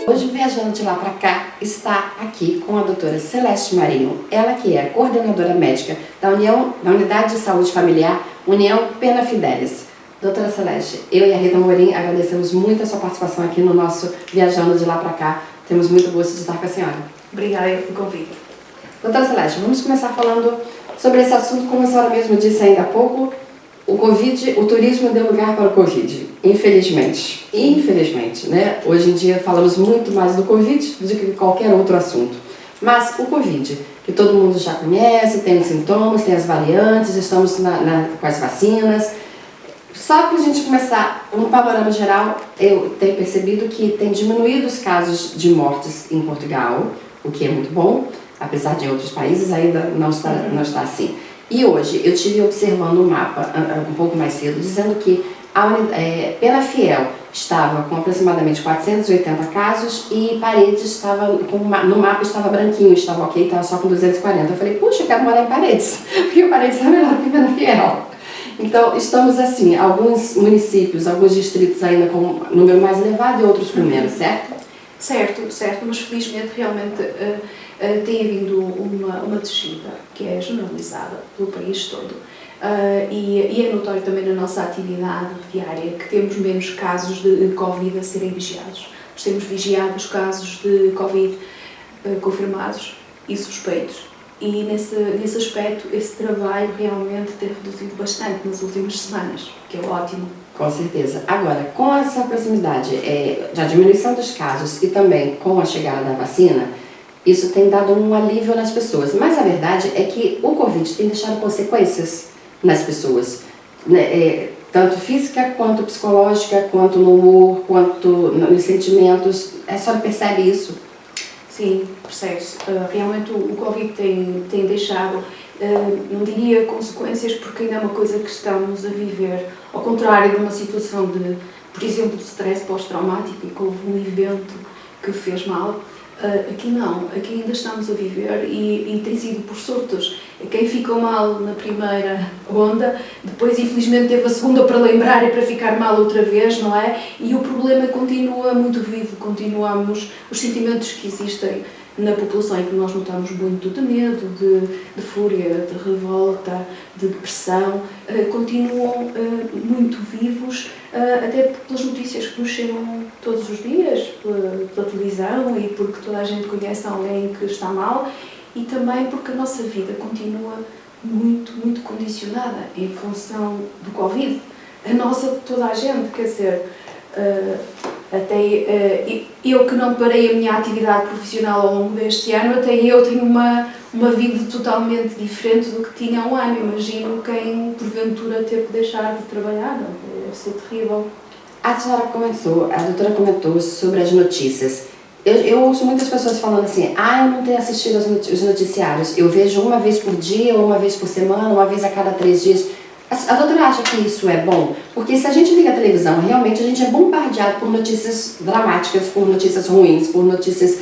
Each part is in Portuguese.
Hoje, viajando de lá para cá, está aqui com a doutora Celeste Marinho, ela que é coordenadora médica da Unidade de Saúde Familiar União Pena Fidelis. Doutora Celeste, eu e a Rita Morim agradecemos muito a sua participação aqui no nosso Viajando de lá para cá. Temos muito gosto de estar com a senhora. Obrigada pelo convite. Doutora Celeste, vamos começar falando sobre esse assunto, como a senhora mesmo disse ainda há pouco. O turismo deu lugar para o Covid, infelizmente. Infelizmente, né? Hoje em dia falamos muito mais do Covid do que qualquer outro assunto. Mas o Covid, que todo mundo já conhece, tem os sintomas, tem as variantes, estamos com as vacinas. Só para a gente começar, um panorama geral, eu tenho percebido que tem diminuído os casos de mortes em Portugal, o que é muito bom, apesar de em outros países ainda não está assim. E hoje eu estive observando um mapa um pouco mais cedo, dizendo que a Penafiel estava com aproximadamente 480 casos e Paredes estava, no mapa estava branquinho, estava ok, estava só com 240. Eu falei, puxa, eu quero morar em Paredes, porque Paredes é melhor que Penafiel. Então, estamos assim, alguns municípios, alguns distritos ainda com um número mais elevado e outros com menos, certo? Certo, mas felizmente realmente tem havido uma descida que é generalizada pelo país todo e é notório também na nossa atividade diária que temos menos casos de Covid a serem vigiados. Nós temos vigiado os casos de Covid confirmados e suspeitos e nesse aspecto esse trabalho realmente tem reduzido bastante nas últimas semanas, que é ótimo. Com certeza. Agora, com essa proximidade da diminuição dos casos e também com a chegada da vacina, isso tem dado um alívio nas pessoas. Mas a verdade é que o Covid tem deixado consequências nas pessoas, né? Tanto física, quanto psicológica, quanto no humor, quanto nos sentimentos. A senhora percebe isso? Sim, percebe-se. Realmente o Covid tem deixado, não diria consequências, porque ainda é uma coisa que estamos a viver, ao contrário de uma situação de, por exemplo, de stress pós-traumático e que houve um evento que fez mal. Aqui não, aqui ainda estamos a viver e tem sido por surtos. Quem ficou mal na primeira onda, depois infelizmente teve a segunda para lembrar e para ficar mal outra vez, não é? E o problema continua muito vivo, continuamos, os sentimentos que existem na população e que nós notamos muito de medo, de fúria, de revolta, de depressão, continuam muito vivos, até pelas notícias que nos chegam todos os dias, pela televisão e porque toda a gente conhece alguém que está mal e também porque a nossa vida continua muito condicionada em função do Covid. A nossa de toda a gente, quer dizer, até eu que não parei a minha atividade profissional ao longo deste ano, até eu tenho uma vida totalmente diferente do que tinha há um ano. Imagino quem porventura teve que deixar de trabalhar, deve ser terrível. A doutora comentou sobre as notícias. Eu ouço muitas pessoas falando assim, eu não tenho assistido os noticiários, eu vejo uma vez por dia, ou uma vez por semana, uma vez a cada 3 dias. A doutora acha que isso é bom? Porque se a gente liga a televisão, realmente a gente é bombardeado por notícias dramáticas, por notícias ruins, por notícias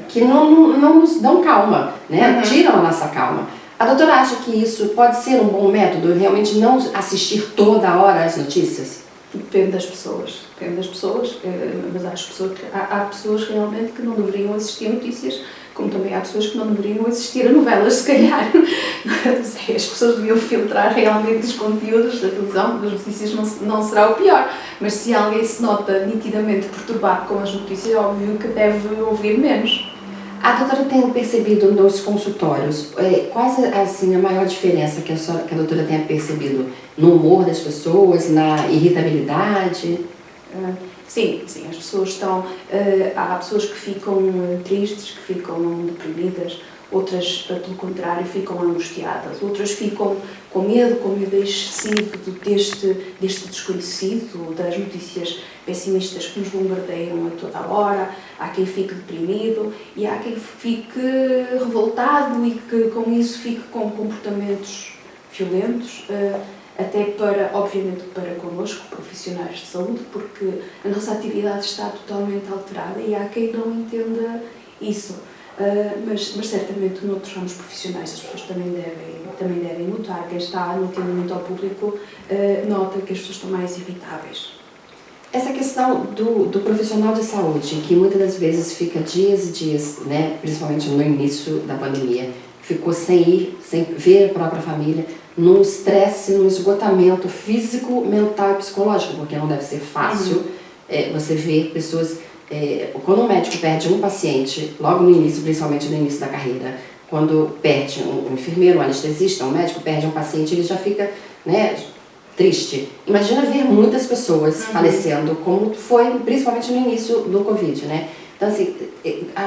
que não nos dão calma, né? Tiram a nossa calma. A doutora acha que isso pode ser um bom método, realmente não assistir toda hora as notícias? Depende das pessoas, mas há pessoas realmente que não deveriam assistir a notícias, como também há pessoas que não deveriam assistir a novelas, se calhar. As pessoas deviam filtrar realmente os conteúdos da televisão, das notícias não será o pior, mas se alguém se nota nitidamente perturbado com as notícias, é óbvio que deve ouvir menos. A doutora tem percebido nos consultórios, quais assim, a maior diferença que a doutora tenha percebido no humor das pessoas, na irritabilidade? Sim, as pessoas estão... há pessoas que ficam tristes, que ficam deprimidas, outras, pelo contrário, ficam angustiadas, outras ficam com medo excessivo deste desconhecido, das notícias pessimistas que nos bombardeiam a toda a hora. Há quem fique deprimido e há quem fique revoltado e que com isso fique com comportamentos violentos, até obviamente para connosco, profissionais de saúde, porque a nossa atividade está totalmente alterada e há quem não entenda isso. Mas certamente noutros ramos profissionais as pessoas também devem notar, quem está no atendimento ao público nota que as pessoas estão mais irritáveis. Essa questão do profissional de saúde, que muitas das vezes fica dias e dias, né, principalmente no início da pandemia, ficou sem ir, sem ver a própria família, num estresse, num esgotamento físico, mental e psicológico, porque não deve ser fácil você ver pessoas... quando um médico perde um paciente, logo no início, principalmente no início da carreira, quando perde um enfermeiro, um anestesista, um médico perde um paciente, ele já fica, né, triste. Imagina ver muitas pessoas falecendo, como foi principalmente no início do Covid, né? Então, assim,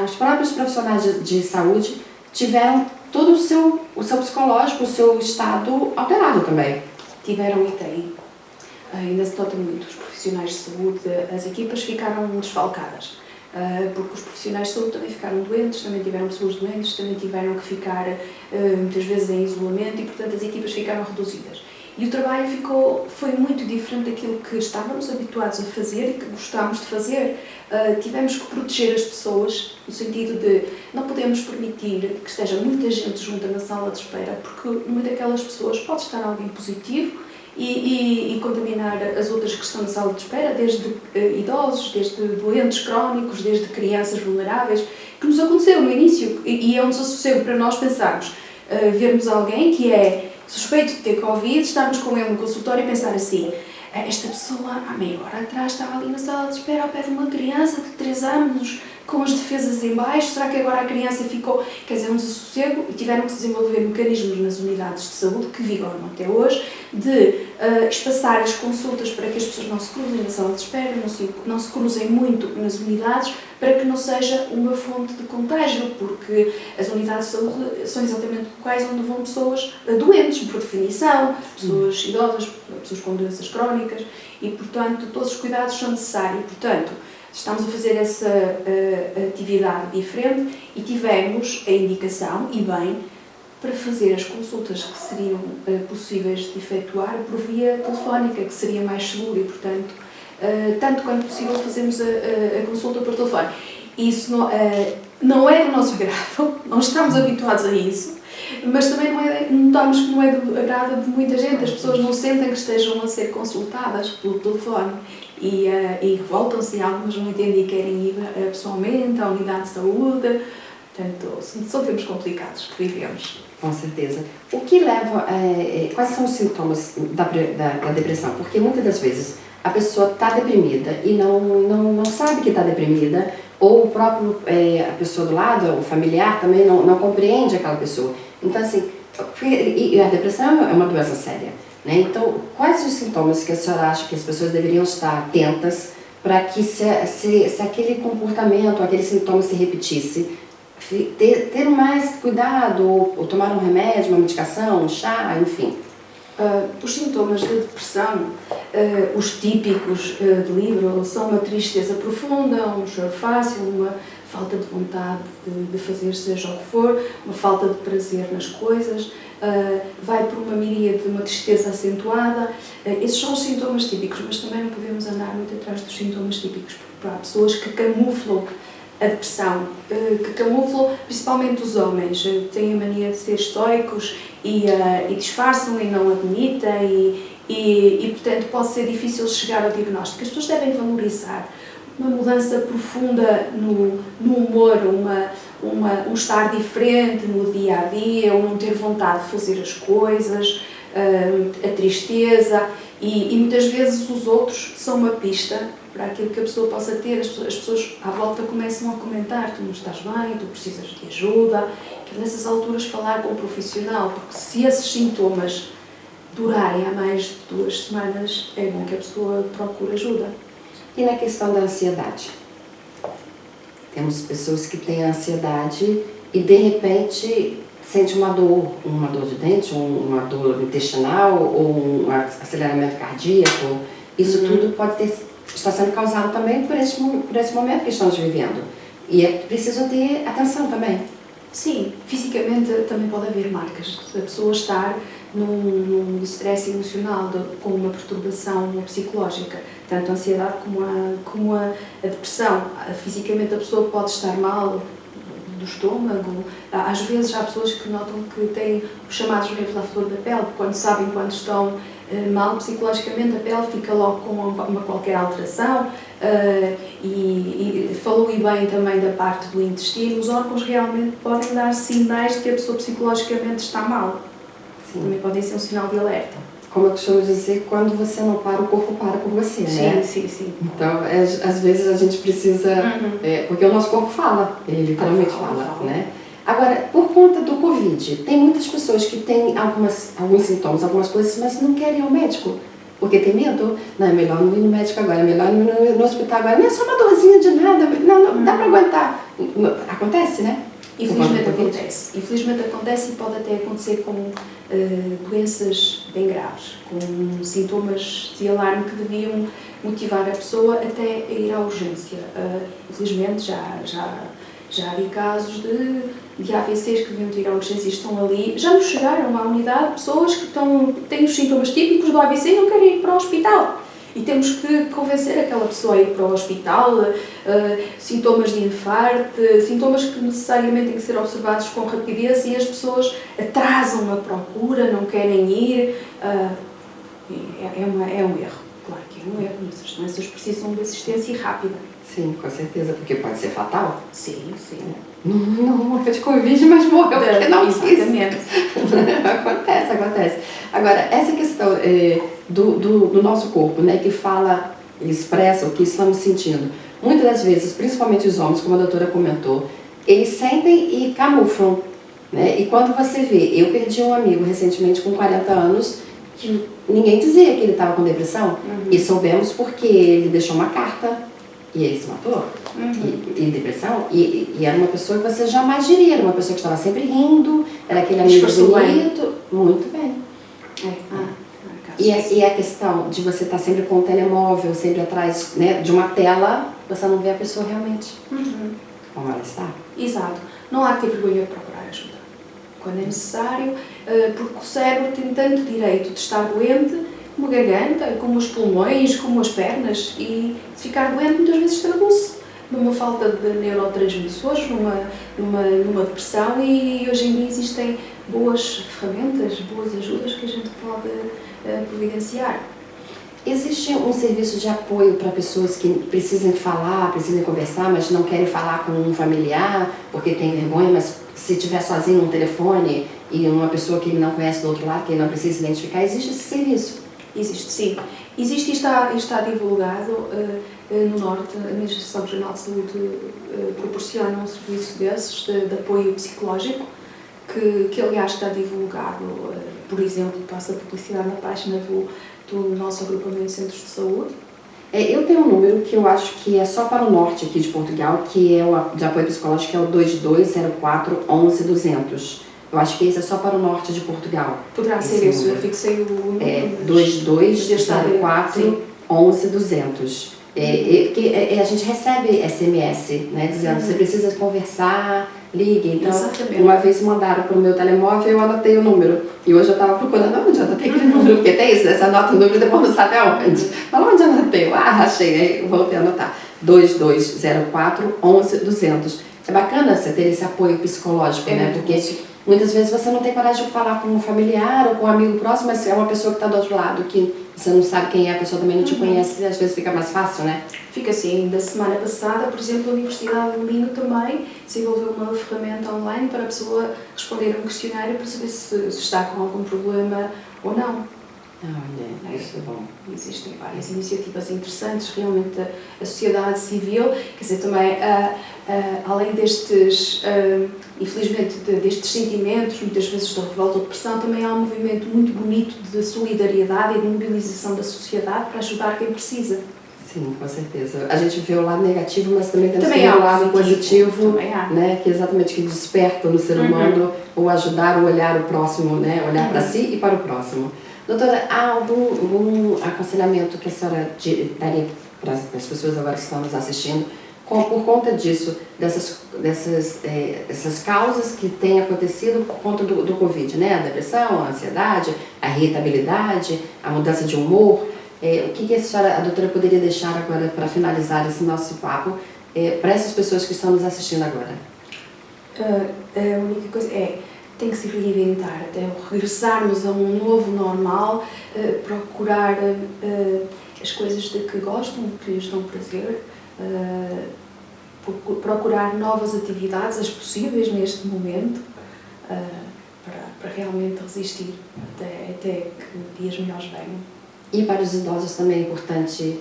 os próprios profissionais de saúde tiveram todo o seu psicológico, o seu estado alterado também. Tiveram e têm. Ainda se nota muito, os profissionais de saúde, as equipas ficaram desfalcadas, porque os profissionais de saúde também ficaram doentes, também tiveram pessoas doentes, também tiveram que ficar muitas vezes em isolamento e, portanto, as equipas ficaram reduzidas. E o trabalho foi muito diferente daquilo que estávamos habituados a fazer e que gostávamos de fazer. Tivemos que proteger as pessoas, no sentido de não podemos permitir que esteja muita gente junta na sala de espera, porque uma daquelas pessoas pode estar alguém positivo e contaminar as outras que estão na sala de espera, desde idosos, desde doentes crónicos, desde crianças vulneráveis, que nos aconteceu no início e é um desassossego para nós pensarmos, vermos alguém que é suspeito de ter Covid, estarmos com ele no consultório e pensar assim, esta pessoa há meia hora atrás estava ali na sala de espera ao pé de uma criança de 3 anos, com as defesas em baixo, será que agora a criança ficou... Quer dizer, um desassossego, e tiveram que desenvolver mecanismos nas unidades de saúde, que vigoram até hoje, de espaçar as consultas para que as pessoas não se cruzem na sala de espera, não se cruzem muito nas unidades, para que não seja uma fonte de contágio, porque as unidades de saúde são exatamente locais onde vão pessoas doentes, por definição, pessoas idosas, pessoas com doenças crónicas, e, portanto, todos os cuidados são necessários. Portanto, estamos a fazer essa atividade diferente e tivemos a indicação, e bem, para fazer as consultas que seriam possíveis de efetuar por via telefónica, que seria mais seguro e, portanto, tanto quanto possível fazemos a consulta por telefone. Isso não é do nosso agrado, não estamos habituados a isso, mas também notamos que não é do agrado de muita gente, as pessoas não sentem que estejam a ser consultadas pelo telefone e revoltam-se, algumas não entendem e querem ir pessoalmente à unidade de saúde, portanto, são tempos complicados que vivemos. Com certeza. O que leva... quais são os sintomas da depressão? Porque muitas das vezes a pessoa está deprimida e não sabe que está deprimida, ou o próprio, a pessoa do lado, o familiar, também não compreende aquela pessoa. Então, assim, e a depressão é uma doença séria, né? Então, quais os sintomas que a senhora acha que as pessoas deveriam estar atentas para que se aquele comportamento, aquele sintoma se repetisse, ter mais cuidado, ou tomar um remédio, uma medicação, um chá, enfim? Os sintomas da depressão, os típicos de livro, são uma tristeza profunda, um choro fácil, uma falta de vontade de fazer seja o que for, uma falta de prazer nas coisas, vai por uma miríade de uma tristeza acentuada. Esses são os sintomas típicos, mas também não podemos andar muito atrás dos sintomas típicos, porque há pessoas que camuflam a depressão, que camuflam, principalmente os homens, têm a mania de ser estoicos e disfarçam e não admitem e, portanto, pode ser difícil chegar ao diagnóstico. As pessoas devem valorizar uma mudança profunda no humor, um estar diferente no dia-a-dia, ou não ter vontade de fazer as coisas, a tristeza e muitas vezes os outros são uma pista para aquilo que a pessoa possa ter. As pessoas à volta começam a comentar, tu não estás bem, tu precisas de ajuda, que nessas alturas falar com um profissional, porque se esses sintomas durarem há mais de 2 semanas, é bom que a pessoa procure ajuda. E na questão da ansiedade? Temos pessoas que têm ansiedade e de repente sente uma dor de dente, uma dor intestinal ou um aceleramento cardíaco. Isso tudo está sendo causado também por esse momento que estamos vivendo. E é preciso ter atenção também. Sim, fisicamente também pode haver marcas. A pessoa estar num estresse emocional, com uma perturbação psicológica, tanto a ansiedade como a depressão. Fisicamente a pessoa pode estar mal do estômago. Às vezes há pessoas que notam que têm os chamados nervos à flor da pele, quando sabem quando estão mal psicologicamente, a pele fica logo com uma qualquer alteração, e falou e bem também da parte do intestino. Os órgãos realmente podem dar sinais de que a pessoa psicologicamente está mal. Sim. Também podem ser um sinal de alerta. Como eu costumo dizer, quando você não para, o corpo para por você, né? Sim, sim, sim. Então, às vezes a gente precisa... porque o nosso corpo fala, ele literalmente fala, né? Agora, por conta do Covid, tem muitas pessoas que têm alguns sintomas, algumas coisas, mas não querem ir ao médico, porque tem medo. Não, é melhor não ir no médico agora, é melhor não ir no hospital agora. Não é só uma dorzinha de nada, não dá pra aguentar. Acontece, né? Infelizmente acontece. Infelizmente acontece e pode até acontecer com doenças bem graves, com sintomas de alarme que deviam motivar a pessoa até a ir à urgência. Infelizmente já vi casos de AVCs que deviam ir à urgência e estão ali. Já nos chegaram à unidade pessoas que têm os sintomas típicos do AVC e não querem ir para o hospital. E temos que convencer aquela pessoa a ir para o hospital, sintomas de infarto, sintomas que necessariamente têm que ser observados com rapidez, e as pessoas atrasam a procura, não querem ir. É um erro, claro que é um erro, mas as doenças precisam de assistência rápida. Sim, com certeza, porque pode ser fatal. Sim, sim. Não morreu de Covid, mas morreu porque não quis. Exatamente. Acontece. Agora, essa questão do nosso corpo, né, que fala, expressa o que estamos sentindo. Muitas das vezes, principalmente os homens, como a doutora comentou, eles sentem e camuflam, né? E quando você vê, eu perdi um amigo recentemente com 40 anos, que ninguém dizia que ele estava com depressão, e soubemos porque ele deixou uma carta. E ele se matou, e depressão, e era uma pessoa que você jamais diria, era uma pessoa que estava sempre rindo, era aquele amigo bonito, muito bem. E a questão de você estar sempre com o telemóvel, sempre atrás, né, de uma tela, você não vê a pessoa realmente como ela está. Exato. Não há que ter vergonha de procurar ajuda. Quando é necessário, porque o cérebro tem tanto direito de estar doente, como a garganta, como os pulmões, como as pernas, e se ficar doente muitas vezes traduz-se numa falta de neurotransmissores, numa depressão, e hoje em dia existem boas ferramentas, boas ajudas que a gente pode providenciar. Existe um serviço de apoio para pessoas que precisam falar, precisam conversar, mas não querem falar com um familiar porque tem vergonha, mas se estiver sozinho no telefone e uma pessoa que ele não conhece do outro lado, que ele não precisa se identificar, existe esse serviço? Existe, sim. Existe e está divulgado no Norte. A Administração Regional de Saúde proporciona um serviço desses de apoio psicológico, que aliás está divulgado, por exemplo, passa publicidade na página do nosso agrupamento de centros de saúde. Eu tenho um número que eu acho que é só para o norte aqui de Portugal, que é o de apoio psicológico, que é o 2204 11 200. Eu acho que esse é só para o norte de Portugal. Poderá ser esse, eu fixei o número. 2204 11 200. A gente recebe SMS, né, dizendo você precisa conversar, ligue. Então, uma vez mandaram para o meu telemóvel, eu anotei o número. E hoje eu estava procurando onde eu anotei aquele número, porque tem isso, né? Você anota o número e depois não sabe aonde. Mas onde eu anotei? Achei, aí eu voltei a anotar. 2204 11 200. É bacana você ter esse apoio psicológico, né? Porque muitas vezes você não tem coragem de falar com um familiar ou com um amigo próximo, mas é uma pessoa que está do outro lado, que você não sabe quem é, a pessoa também não te conhece, e às vezes fica mais fácil, né? Fica assim. Da semana passada, por exemplo, a Universidade do Minho também desenvolveu uma ferramenta online para a pessoa responder a um questionário para saber se está com algum problema ou não. Olha, isso é bom. Existem várias iniciativas interessantes, realmente a sociedade civil, quer dizer, também, além destes, infelizmente, destes sentimentos, muitas vezes de revolta ou depressão, também há um movimento muito bonito de solidariedade e de mobilização da sociedade para ajudar quem precisa. Sim, com certeza. A gente vê o lado negativo, mas também temos que ver o lado positivo, né, que é exatamente que desperta no ser humano o ajudar, o olhar o próximo, né, olhar para si e para o próximo. Doutora, há algum aconselhamento que a senhora daria para as pessoas agora que estão nos assistindo, por conta disso, dessas causas que têm acontecido por conta do Covid, né? A depressão, a ansiedade, a irritabilidade, a mudança de humor. O que a doutora poderia deixar agora para finalizar esse nosso papo para essas pessoas que estão nos assistindo agora? A única coisa é tem que se reinventar, até regressarmos a um novo normal, procurar as coisas de que gostam, que lhes dão prazer, procurar novas atividades, as possíveis neste momento, para realmente resistir até que dias melhores venham. E para os idosos também é importante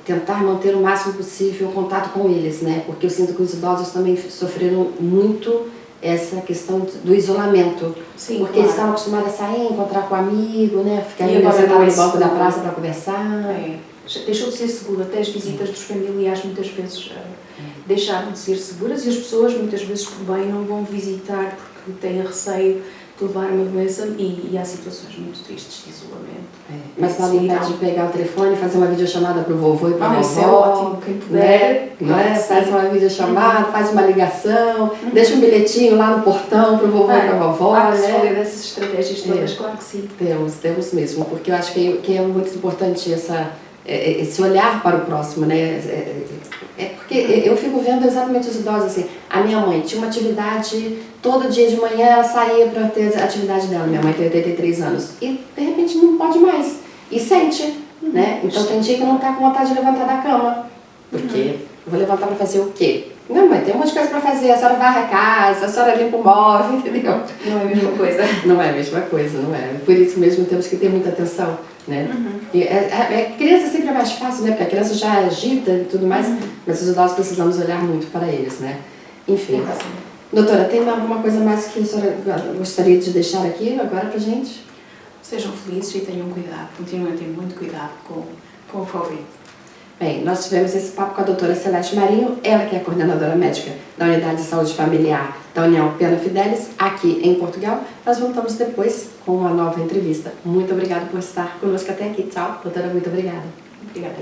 tentar manter o máximo possível o contato com eles, né? Porque eu sinto que os idosos também sofreram muito essa questão do isolamento. Sim, porque claro. eles estavam acostumados a sair, encontrar com um amigo, né? Ficar E indo agora sentado não é no banco da seguro. praça para conversar. Deixou de ser seguro, até as visitas dos familiares muitas vezes deixaram de ser seguras e as pessoas muitas vezes por bem não vão visitar porque têm receio de levar uma doença e há situações muito tristes de isolamento. Mas não impede de pegar o telefone e fazer uma videochamada para o vovô e para a vovó. Isso é ótimo, quem puder. Né? Faz uma videochamada, faz uma ligação, deixa um bilhetinho lá no portão para o vovô e para a vovó. Há que se né? falar dessas estratégias todas, claro que sim. Temos mesmo, porque eu acho que é muito importante esse olhar para o próximo, né? Porque eu fico vendo exatamente os idosos assim. A minha mãe tinha uma atividade, todo dia de manhã ela saía para ter a atividade dela. Minha mãe tem 83 anos e de repente não pode mais. E sente, né? Então tem dia que não está com vontade de levantar da cama. Porque eu vou levantar para fazer o quê? Não, mãe, tem um monte de coisa para fazer. A senhora varre a casa, a senhora limpa o móvel, entendeu? Não é a mesma coisa. Não é a mesma coisa, não é. Por isso mesmo temos que ter muita atenção, né? E a criança sempre é mais fácil, né? Porque a criança já agita e tudo mais, mas os idosos precisamos olhar muito para eles, né? Enfim. Doutora, tem alguma coisa mais que a senhora gostaria de deixar aqui agora pra gente? Sejam felizes e tenham cuidado, continuem a ter muito cuidado com o Covid. Bem, nós tivemos esse papo com a doutora Celeste Marinho, ela que é a coordenadora médica da Unidade de Saúde Familiar da União Pena Fidelis, aqui em Portugal. Nós voltamos depois com uma nova entrevista. Muito obrigada por estar conosco até aqui. Tchau, doutora, muito obrigada. Obrigada.